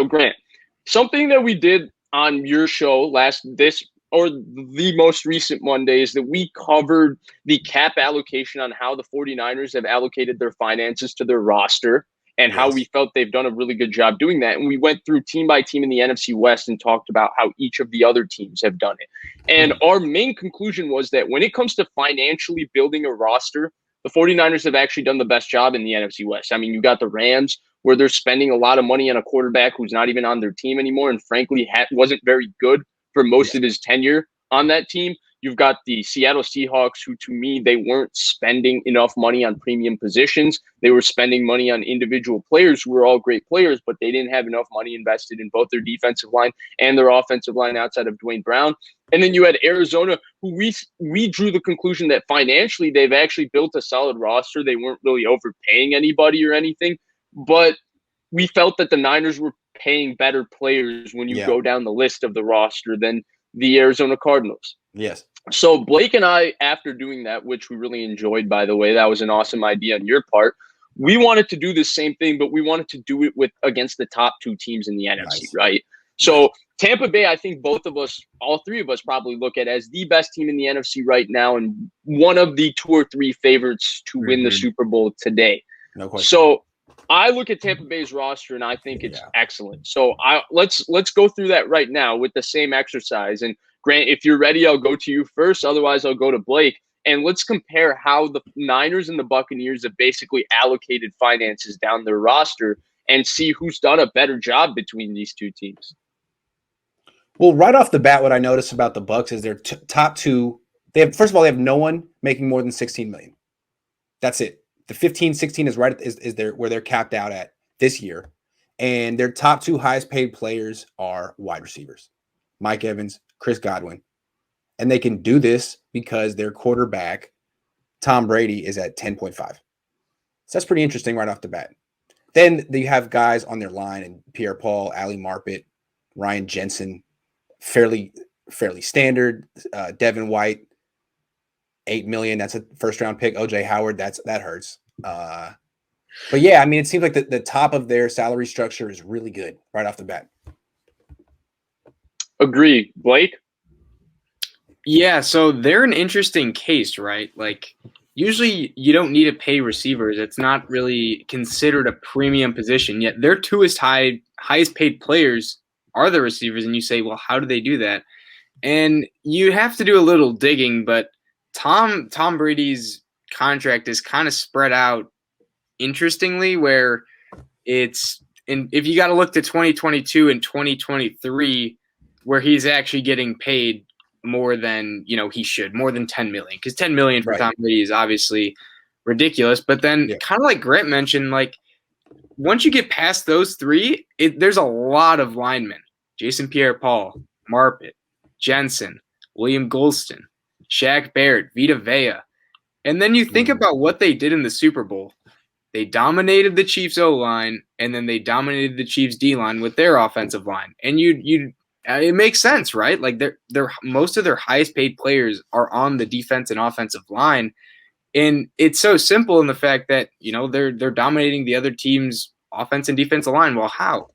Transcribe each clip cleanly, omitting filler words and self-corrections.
Grant, something that we did on your show the most recent Monday is that we covered the cap allocation on how the 49ers have allocated their finances to their roster and how we felt they've done a really good job doing that. And we went through team by team in the NFC West and talked about how each of the other teams have done it. And our main conclusion was that when it comes to financially building a roster, the 49ers have actually done the best job in the NFC West. I mean, you got the Rams, where they're spending a lot of money on a quarterback who's not even on their team anymore and frankly wasn't very good for most of his tenure on that team. You've got the Seattle Seahawks, who to me, they weren't spending enough money on premium positions. They were spending money on individual players who were all great players, but they didn't have enough money invested in both their defensive line and their offensive line outside of Dwayne Brown. And then you had Arizona, who we drew the conclusion that financially they've actually built a solid roster. They weren't really overpaying anybody or anything, but we felt that the Niners were paying better players when you go down the list of the roster than the Arizona Cardinals. Yes. So Blake and I, after doing that, which we really enjoyed, by the way, that was an awesome idea on your part. We wanted to do the same thing, but we wanted to do it against the top two teams in the NFC, right? So Tampa Bay, I think both of us, all three of us probably look at as the best team in the NFC right now and one of the 2 or 3 favorites to win the Super Bowl today. No question. So I look at Tampa Bay's roster and I think it's excellent. So let's go through that right now with the same exercise. And Grant, if you're ready, I'll go to you first. Otherwise, I'll go to Blake. And let's compare how the Niners and the Buccaneers have basically allocated finances down their roster and see who's done a better job between these two teams. Well, right off the bat, what I noticed about the Bucs is their top two. First of all, they have no one making more than $16 million. That's it. The 15, 16 is right is where they're capped out at this year. And their top 2 highest paid players are wide receivers, Mike Evans, Chris Godwin. And they can do this because their quarterback, Tom Brady, is at 10.5. So that's pretty interesting right off the bat. Then you have guys on their line, and Pierre-Paul, Ali Marpet, Ryan Jensen, fairly standard. Devin White, $8 million. That's a first-round pick. OJ Howard, that hurts. But yeah, I mean, it seems like the top of their salary structure is really good right off the bat. Agree. Blake? Yeah, so they're an interesting case, right? Like, usually you don't need to pay receivers. It's not really considered a premium position, yet their 2 highest paid players are the receivers, and you say, well, how do they do that? And you have to do a little digging, but Tom Brady's contract is kind of spread out interestingly, where if you got to look to 2022 and 2023, where he's actually getting paid more than he should, more than $10 million, because $10 million for Tom Brady is obviously ridiculous. But then, kind of like Grant mentioned, like once you get past those 3, there's a lot of linemen: Jason Pierre-Paul, Marpet, Jensen, William Golston, Shaq Barrett, Vita Vea. And then you think about what they did in the Super Bowl. They dominated the Chiefs O-line, and then they dominated the Chiefs D-line with their offensive line. And it makes sense, right? Like they're most of their highest paid players are on the defense and offensive line. And it's so simple in the fact that, they're dominating the other team's offense and defensive line. Well, how?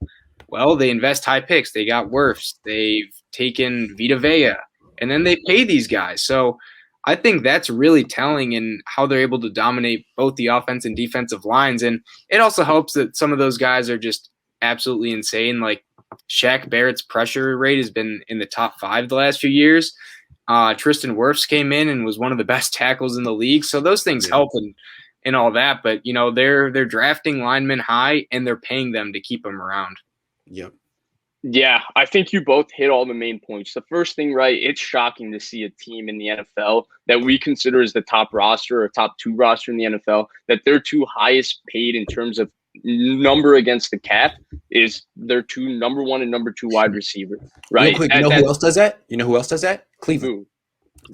Well, they invest high picks. They got Wirfs. They've taken Vita Vea, and then they pay these guys. So I think that's really telling in how they're able to dominate both the offense and defensive lines. And it also helps that some of those guys are just absolutely insane. Like Shaq Barrett's pressure rate has been in the top 5 the last few years. Tristan Wirfs came in and was one of the best tackles in the league. So those things help and all that. But, they're drafting linemen high, and they're paying them to keep them around. Yep. Yeah, I think you both hit all the main points. The first thing, right, it's shocking to see a team in the NFL that we consider as the top roster or top 2 roster in the NFL, that their 2 highest paid in terms of number against the cap is their 2 number 1 and number 2 wide receiver, right? Who else does that? You know who else does that? Cleveland.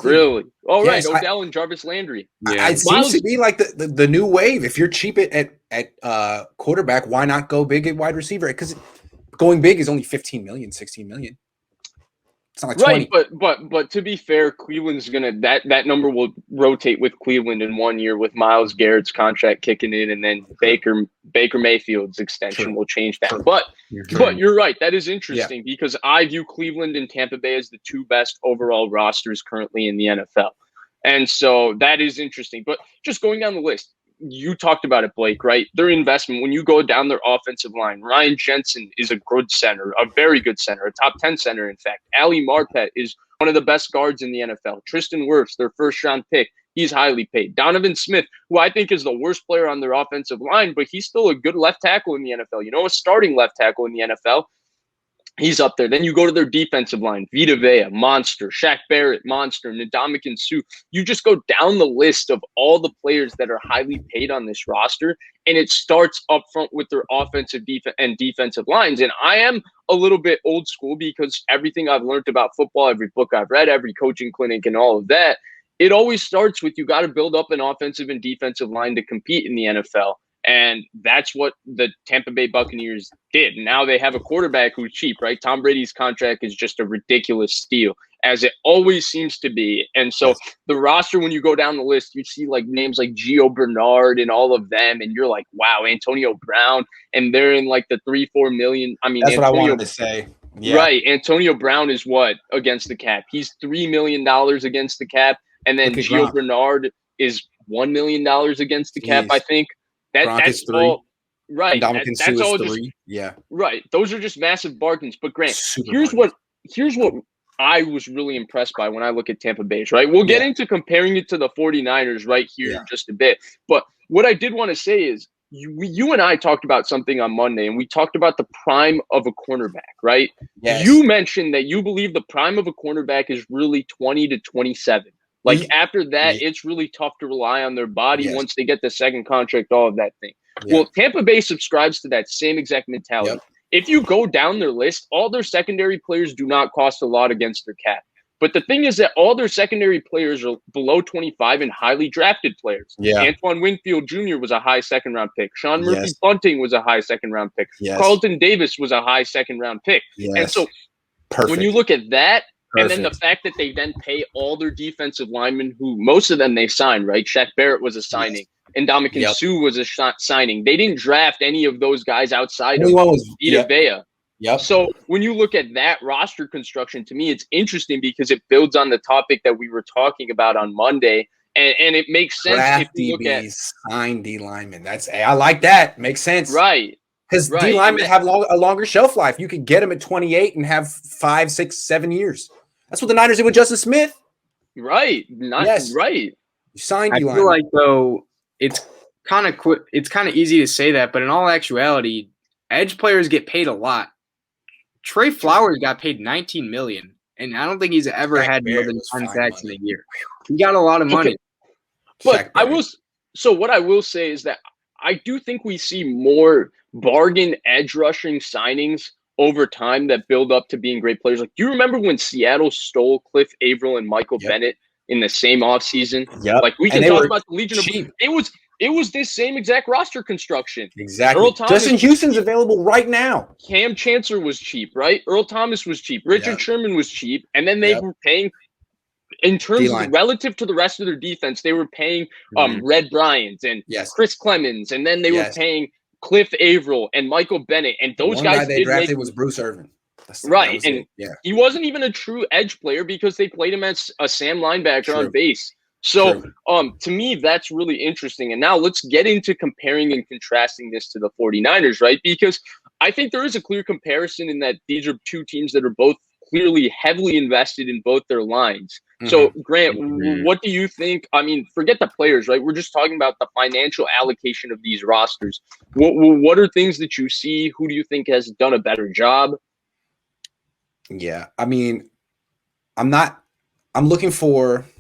Really? Oh, yes, right. Odell and Jarvis Landry. Yeah. It seems to be like the new wave. If you're cheap at quarterback, why not go big at wide receiver? Because going big is only 15 million, 16 million. It's not like Right, 20. but to be fair, Cleveland's gonna that number will rotate with Cleveland in 1 year with Myles Garrett's contract kicking in, and then Baker Mayfield's extension will change that. True. But you're right, that is Yeah. interesting because I view Cleveland and Tampa Bay as the two best overall rosters currently in the NFL, and so that is interesting. But just going down the list, you talked about it, Blake, right? Their investment, when you go down their offensive line, Ryan Jensen is a good center, a very good center, a top 10 center, in fact. Ali Marpet is one of the best guards in the NFL. Tristan Wirfs, their first-round pick, he's highly paid. Donovan Smith, who I think is the worst player on their offensive line, but he's still a good left tackle in the NFL. You know, a starting left tackle in the NFL. He's up there. Then you go to their defensive line. Vita Vea, monster. Shaq Barrett, monster. Ndamukong Suh. You just go down the list of all the players that are highly paid on this roster, and it starts up front with their offensive and defensive lines. And I am a little bit old school because everything I've learned about football, every book I've read, every coaching clinic and all of that, it always starts with you got to build up an offensive and defensive line to compete in the NFL. And that's what the Tampa Bay Buccaneers did. Now they have a quarterback who's cheap, right? Tom Brady's contract is just a ridiculous steal, as it always seems to be. And so the roster, when you go down the list, you see like names like Gio Bernard and all of them, and you're like, wow, Antonio Brown, and they're in like the 3-4 million. I mean, that's what I wanted to say. Yeah. Right. Antonio Brown is what against the cap? He's $3 million against the cap. And then Gio Bernard is $1 million against the cap, I think. That's all right. That's all just right. Those are just massive bargains. But Grant, here's what I was really impressed by when I look at Tampa Bay's, right? We'll get into comparing it to the 49ers right here in just a bit. But what I did want to say is you and I talked about something on Monday, and we talked about the prime of a cornerback, right? Yes. You mentioned that you believe the prime of a cornerback is really 20 to 27. Like after that, it's really tough to rely on their body once they get the second contract, all of that thing. Well, Tampa Bay subscribes to that same exact mentality. If you go down their list, all their secondary players do not cost a lot against their cap. But the thing is that all their secondary players are below 25 and highly drafted players. Antoine Winfield Jr. was a high second-round pick. Sean Murphy-Bunting was a high second-round pick. Carlton Davis was a high second-round pick. And so when you look at that, and then the fact that they then pay all their defensive linemen, who most of them they signed, right? Shaq Barrett was a signing. And Ndamukong Suh was a signing. They didn't draft any of those guys outside of Vita Vea. So when you look at that roster construction, to me, it's interesting because it builds on the topic that we were talking about on Monday. And it makes sense if you look at sign D linemen. I like that. Makes sense. Right. Because D linemen have a longer shelf life. You could get them at 28 and have 5, 6, 7 years. That's what the Niners did with Justin Smith. Right. Right. You signed D linemen. I feel like, though, it's kind of easy to say that, but in all actuality, edge players get paid a lot. Trey Flowers got paid $19 million, and I don't think he's ever had more than 10 sacks in a year. He got a lot of money. But what I will say is that I do think we see more bargain edge rushing signings over time that build up to being great players. Like, do you remember when Seattle stole Cliff Averill and Michael Bennett in the same offseason? Like, we can talk about the Legion of it was this same exact roster construction. Exactly. Justin Houston's available right now. Cam Chancellor was cheap, right? Earl Thomas was cheap. Richard Sherman was cheap. And then they were paying, in terms of relative to the rest of their defense, they were paying Red Bryant and Chris Clemens. And then they were paying Cliff Averill and Michael Bennett. And those guys they drafted was Bruce Irvin. Right. And he wasn't even a true edge player because they played him as a Sam linebacker on base. So to me, that's really interesting. And now let's get into comparing and contrasting this to the 49ers, right? Because I think there is a clear comparison in that these are two teams that are both clearly heavily invested in both their lines. So, Grant, what do you think? I mean, forget the players, right? We're just talking about the financial allocation of these rosters. What are things that you see? Who do you think has done a better job? Yeah, I mean, I'm looking for –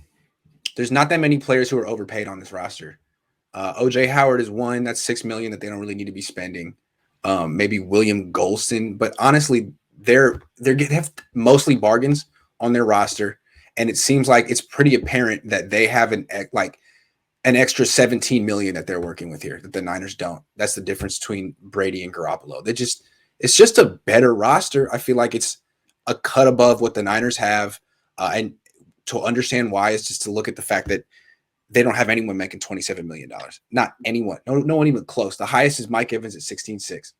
there's not that many players who are overpaid on this roster. O.J. Howard is one. That's $6 million that they don't really need to be spending. Maybe William Golston. But honestly, they have mostly bargains on their roster. And it seems like it's pretty apparent that they have an extra $17 million that they're working with here that the Niners don't. That's the difference between Brady and Garoppolo. It's just a better roster. I feel like it's a cut above what the Niners have. And to understand why is just to look at the fact that they don't have anyone making $27 million. Not anyone. No one even close. The highest is Mike Evans at 16.6.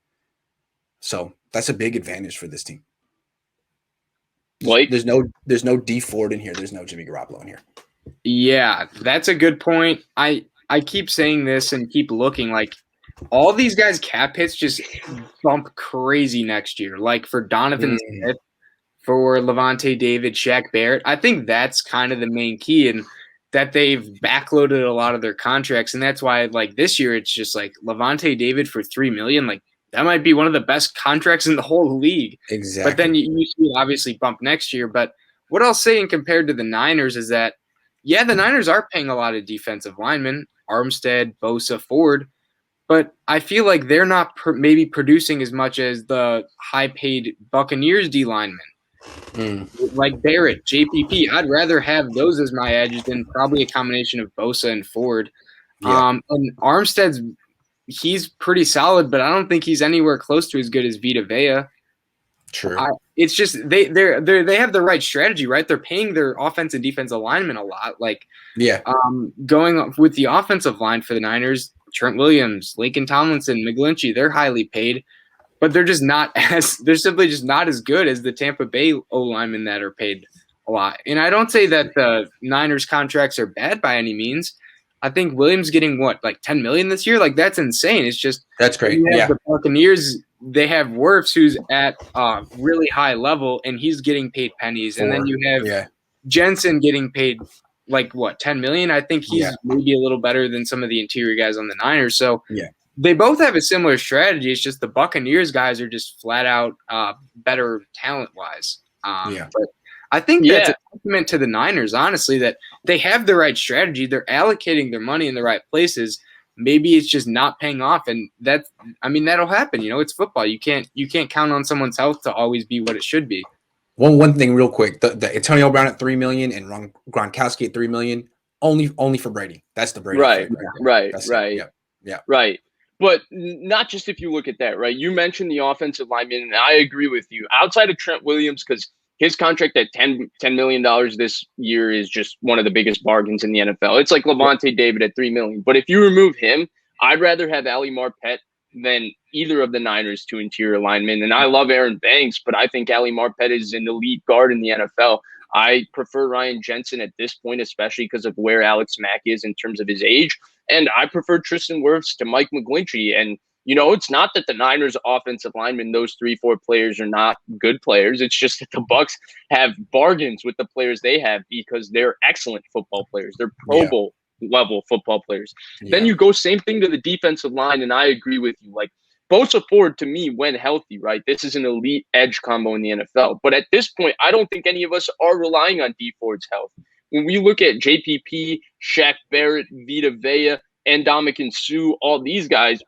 So that's a big advantage for this team. There's no D Ford in here. There's no Jimmy Garoppolo in here. Yeah, that's a good point. I keep saying this and keep looking like all these guys' cap hits just bump crazy next year. Like for Donovan Smith, for Levante David, Shaq Barrett. I think that's kind of the main key, and that they've backloaded a lot of their contracts, and that's why like this year it's just like Levante David for $3 million. Like that might be one of the best contracts in the whole league. Exactly. But then you see it obviously bump next year. But what I'll say in compared to the Niners is that, yeah, the Niners are paying a lot of defensive linemen, Armstead, Bosa, Ford, but I feel like they're not maybe producing as much as the high-paid Buccaneers D linemen. Like Barrett, JPP. I'd rather have those as my edge than probably a combination of Bosa and Ford. Yeah. And Armstead's he's pretty solid, but I don't think he's anywhere close to as good as Vita Vea. True. It's just they have the right strategy, right? They're paying their offense and defensive linemen a lot. Like going with the offensive line for the Niners, Trent Williams, Laken Tomlinson, McGlinchey, they're highly paid, but they're simply just not as good as the Tampa Bay O linemen that are paid a lot. And I don't say that the Niners contracts are bad by any means. I think Williams getting like $10 million this year, like that's insane. It's just that's great. The Buccaneers, they have Wirfs who's at a really high level and he's getting paid pennies, and then you have Jensen getting paid like $10 million. I think he's maybe a little better than some of the interior guys on the Niners. So they both have a similar strategy. It's just the Buccaneers guys are just flat out better talent wise. But I think that's a testament to the Niners, honestly, that they have the right strategy. They're allocating their money in the right places. Maybe it's just not paying off, and that'll happen. You know, it's football. You can't count on someone's health to always be what it should be. One thing real quick, the Antonio Brown at $3 million and Gronkowski at $3 million, only for Brady. That's the Brady. Right. But not just if you look at that, right? You mentioned the offensive lineman, and I agree with you. Outside of Trent Williams, because his contract at $10 million this year is just one of the biggest bargains in the NFL. It's like Levante David at $3 million. But if you remove him, I'd rather have Ali Marpet than either of the Niners' two interior linemen. And I love Aaron Banks, but I think Ali Marpet is an elite guard in the NFL. I prefer Ryan Jensen at this point, especially because of where Alex Mack is in terms of his age. And I prefer Tristan Wirfs to Mike McGlinchey. And you know, it's not that the Niners offensive linemen, those 3-4 players, are not good players. It's just that the Bucs have bargains with the players they have because they're excellent football players. They're Pro Bowl level football players. Then you go same thing to the defensive line, and I agree with you. Like Bosa Ford, to me, when healthy, right? This is an elite edge combo in the NFL. But at this point, I don't think any of us are relying on D Ford's health. When we look at JPP, Shaq Barrett, Vita Vea, and Ndamukong Suh, all these guys,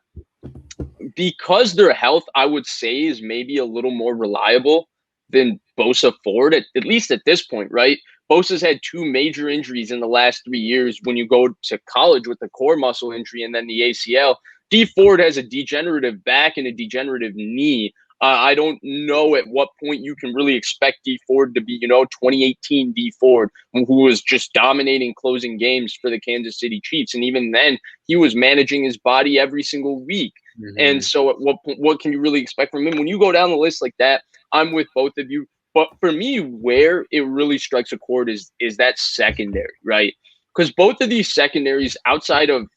because their health, I would say, is maybe a little more reliable than Bosa Ford, at least at this point, right? Bosa's had 2 major injuries in the last 3 years when you go to college with the core muscle injury and then the ACL. D Ford has a degenerative back and a degenerative knee. I don't know at what point you can really expect D Ford to be, 2018 D Ford, who was just dominating closing games for the Kansas City Chiefs. And even then, he was managing his body every single week. And so at what can you really expect from him? When you go down the list like that, I'm with both of you. But for me, where it really strikes a chord is that secondary, right? Because both of these secondaries outside of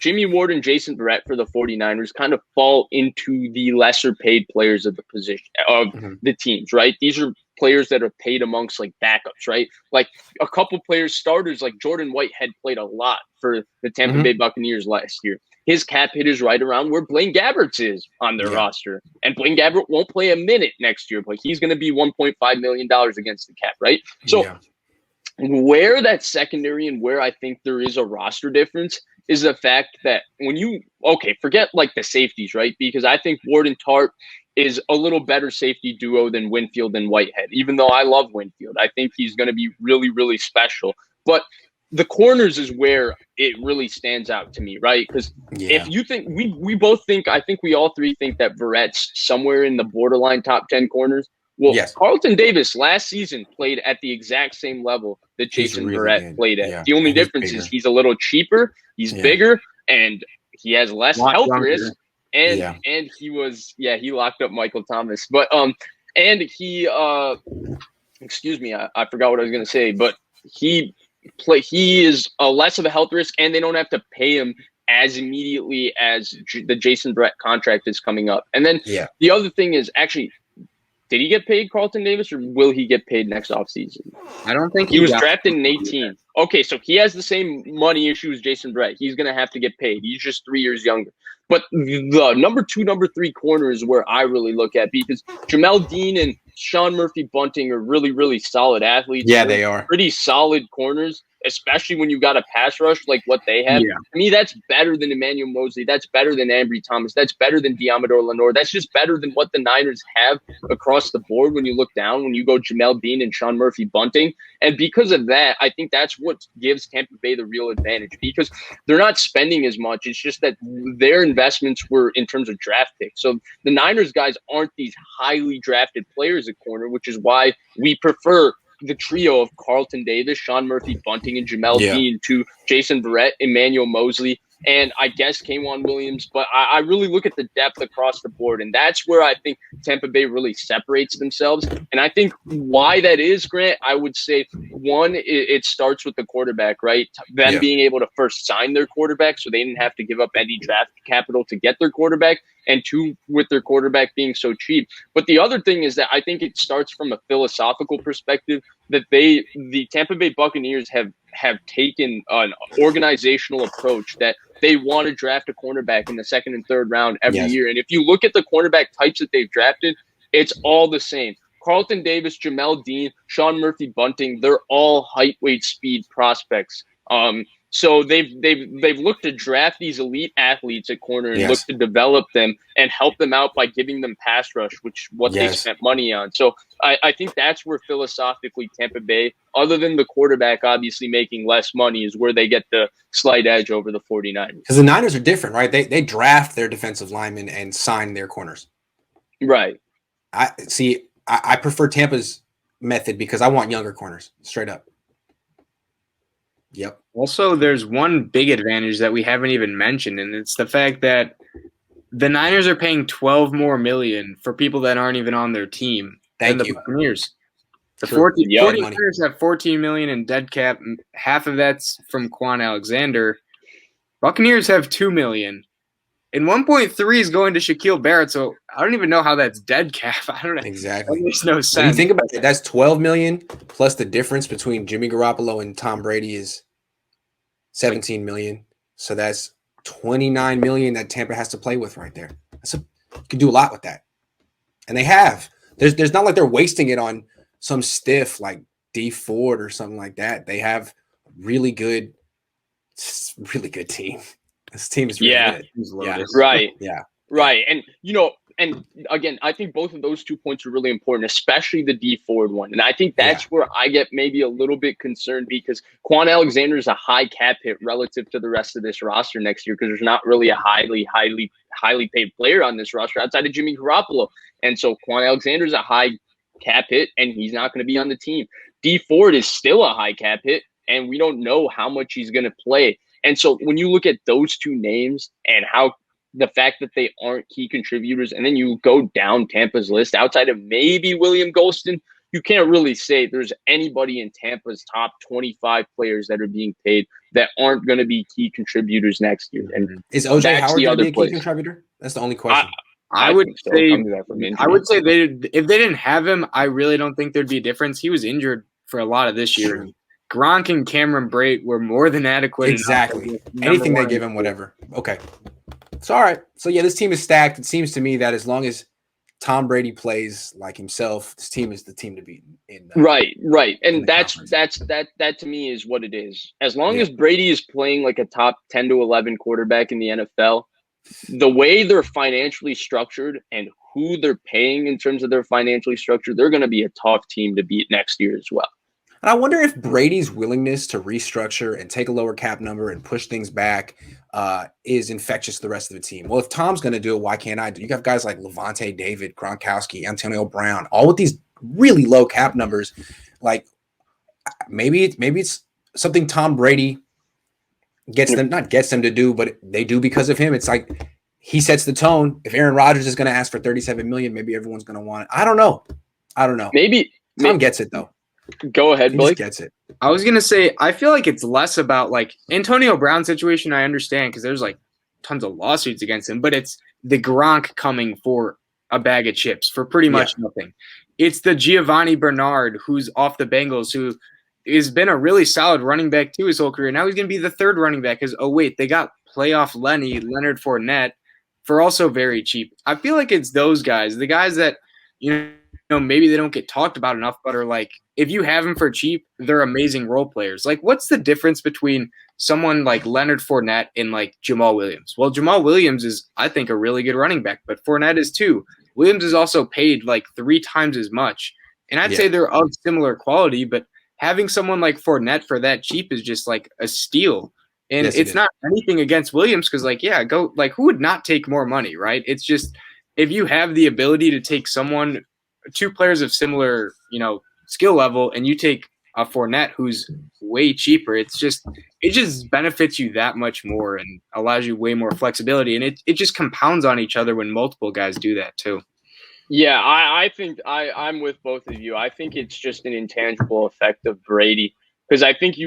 Jimmy Ward and Jason Verrett for the 49ers kind of fall into the lesser paid players of the position of the teams, right? These are players that are paid amongst like backups, right? Like a couple players, starters like Jordan Whitehead played a lot for the Tampa Bay Buccaneers last year. His cap hit is right around where Blaine Gabbert's is on their roster. And Blaine Gabbert won't play a minute next year, but he's going to be $1.5 million against the cap, right? So where that secondary and where I think there is a roster difference is the fact that when forget like the safeties, right? Because I think Ward and Tart is a little better safety duo than Winfield and Whitehead, even though I love Winfield. I think he's going to be really, really special. But the corners is where it really stands out to me, right? Because if you think we both think, I think we all three think that Verrett's somewhere in the borderline top 10 corners. Well, Yes. Carlton Davis last season played at the exact same level that Jason really Verrett good. played at. Yeah. The only And he's difference bigger. is he's a little cheaper, he's bigger, and he has less Lot health younger. risk. And he locked up Michael Thomas. But and he excuse me, I forgot what I was gonna say, but he is less of a health risk, and they don't have to pay him as immediately as the Jason Verrett contract is coming up. And then the other thing is, actually, did he get paid, Carlton Davis, or will he get paid next offseason? I don't think he was drafted in 18. Okay, so he has the same money issue as Jason Verrett. He's going to have to get paid. He's just 3 years younger. But the number 2, number 3 corner is where I really look at, because Jamel Dean and Sean Murphy-Bunting are really, really solid athletes. Yeah, they are. Pretty solid corners, especially when you got a pass rush like what they have. Yeah. To me, that's better than Emmanuel Mosley. That's better than Ambry Thomas. That's better than Diamador Lenore. That's just better than what the Niners have across the board when you look down, when you go Jamel Dean and Sean Murphy-Bunting. And because of that, I think that's what gives Tampa Bay the real advantage, because they're not spending as much. It's just that their investments were in terms of draft picks. So the Niners guys aren't these highly drafted players at corner, which is why we prefer the trio of Carlton Davis, Sean Murphy-Bunting, and Jamel Dean to Jason Verrett, Emmanuel Mosley, and I guess K'Waun Williams. But I really look at the depth across the board, and that's where I think Tampa Bay really separates themselves. And I think why that is, Grant, I would say, one, it starts with the quarterback, right? Them being able to first sign their quarterback so they didn't have to give up any draft capital to get their quarterback, and 2, with their quarterback being so cheap. But the other thing is that I think it starts from a philosophical perspective, that the Tampa Bay Buccaneers have taken an organizational approach that they want to draft a cornerback in the 2nd and 3rd round every year. And if you look at the cornerback types that they've drafted, it's all the same. Carlton Davis, Jamel Dean, Sean Murphy-Bunting, they're all height, weight, speed prospects. So they've looked to draft these elite athletes at corner and look to develop them and help them out by giving them pass rush, which what they spent money on. So I think that's where philosophically Tampa Bay, other than the quarterback obviously making less money, is where they get the slight edge over the 49ers. Because the Niners are different, right? They draft their defensive linemen and sign their corners. Right. I prefer Tampa's method because I want younger corners, straight up. Yep. Also, there's one big advantage that we haven't even mentioned, and it's the fact that the Niners are paying $12 million more for people that aren't even on their team than the Buccaneers. The 49ers have $14 million in dead cap. Half of that's from Quan Alexander. Buccaneers have $2 million. And 1.3 is going to Shaquille Barrett, so I don't even know how that's dead cap. I don't know. Exactly. That makes no sense. When you think about it, that's $12 million plus the difference between Jimmy Garoppolo and Tom Brady is $17 million. So that's $29 million that Tampa has to play with right there. You can do a lot with that. And they have. There's not like they're wasting it on some stiff like D Ford or something like that. They have a really good team. This team is really good. Yeah. Right. Yeah. Right. And, and again, I think both of those 2 points are really important, especially the D Ford one. And I think that's where I get maybe a little bit concerned, because Quan Alexander is a high cap hit relative to the rest of this roster next year, because there's not really a highly paid player on this roster outside of Jimmy Garoppolo. And so Quan Alexander is a high cap hit, and he's not going to be on the team. D Ford is still a high cap hit, and we don't know how much he's going to play. And so when you look at those two names and how the fact that they aren't key contributors, and then you go down Tampa's list outside of maybe William Golston, you can't really say there's anybody in Tampa's top 25 players that are being paid that aren't going to be key contributors next year. And is OJ Howard going to be a key contributor? That's the only question. I would say if they didn't have him, I really don't think there'd be a difference. He was injured for a lot of this year. Gronk and Cameron Brate were more than adequate. Exactly. Anything they give him, whatever. Okay. It's all right. So, yeah, this team is stacked. It seems to me that as long as Tom Brady plays like himself, this team is the team to beat. Right. And that to me is what it is. As long as Brady is playing like a top 10 to 11 quarterback in the NFL, the way they're financially structured and who they're paying in terms of their financially structured, they're going to be a tough team to beat next year as well. And I wonder if Brady's willingness to restructure and take a lower cap number and push things back is infectious to the rest of the team. Well, if Tom's going to do it, why can't I do it? You got guys like Levante David, Gronkowski, Antonio Brown, all with these really low cap numbers. Like maybe it's something Tom Brady gets them to do, but they do because of him. It's like he sets the tone. If Aaron Rodgers is going to ask for 37 million, maybe everyone's going to want it. I don't know. Maybe Tom gets it though. Go ahead, He Blake. just gets it. I was gonna say, I feel like it's less about like Antonio Brown situation. I understand because there's like tons of lawsuits against him, but it's the Gronk coming for a bag of chips for pretty much nothing. It's the Giovanni Bernard who's off the Bengals, who has been a really solid running back too his whole career. Now he's gonna be the third running back because they got playoff Leonard Fournette for also very cheap. I feel like it's those guys, the guys that maybe they don't get talked about enough, but are like, if you have them for cheap, they're amazing role players. Like, what's the difference between someone like Leonard Fournette and like Jamal Williams? Well, Jamal Williams is, I think, a really good running back, but Fournette is too. Williams is also paid like 3 times as much. And I'd say they're of similar quality, but having someone like Fournette for that cheap is just like a steal. And it's not anything against Williams because, who would not take more money, right? It's just if you have the ability to take two players of similar, skill level, and you take a Fournette who's way cheaper, it just benefits you that much more and allows you way more flexibility. And it just compounds on each other when multiple guys do that too. Yeah, I think I'm with both of you. I think it's just an intangible effect of Brady. Because I think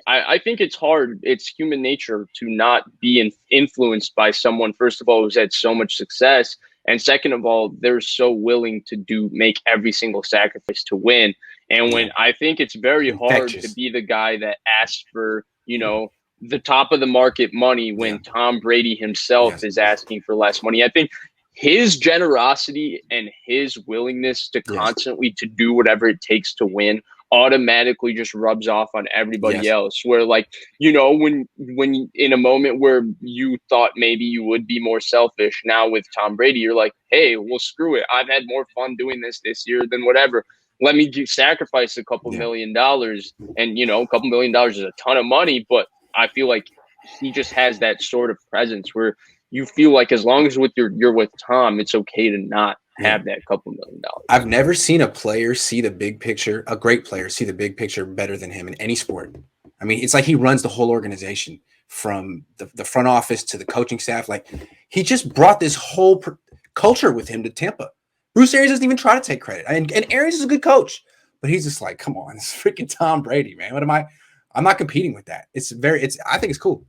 I think it's hard. It's human nature to not be influenced by someone, first of all, who's had so much success. And second of all, they're so willing to make every single sacrifice to win. And when I think it's very hard to be the guy that asks for, the top of the market money when Tom Brady himself is asking for less money. I think his generosity and his willingness to constantly to do whatever it takes to win automatically just rubs off on everybody else, where when in a moment where you thought maybe you would be more selfish, now with Tom Brady you're like, hey, well, screw it, I've had more fun doing this year than whatever, let me sacrifice a couple $1 million. And a couple $1 million is a ton of money, but I feel like he just has that sort of presence where you feel like as long as you're with Tom, it's okay to not have that couple $1 million. I've never seen a player see the big picture, a great player see the big picture better than him in any sport. I mean, it's like he runs the whole organization from the front office to the coaching staff. Like, he just brought this whole culture with him to Tampa. Bruce Arians doesn't even try to take credit. And Arians is a good coach, but he's just like, come on, it's freaking Tom Brady, man. I'm not competing with that. I think it's cool.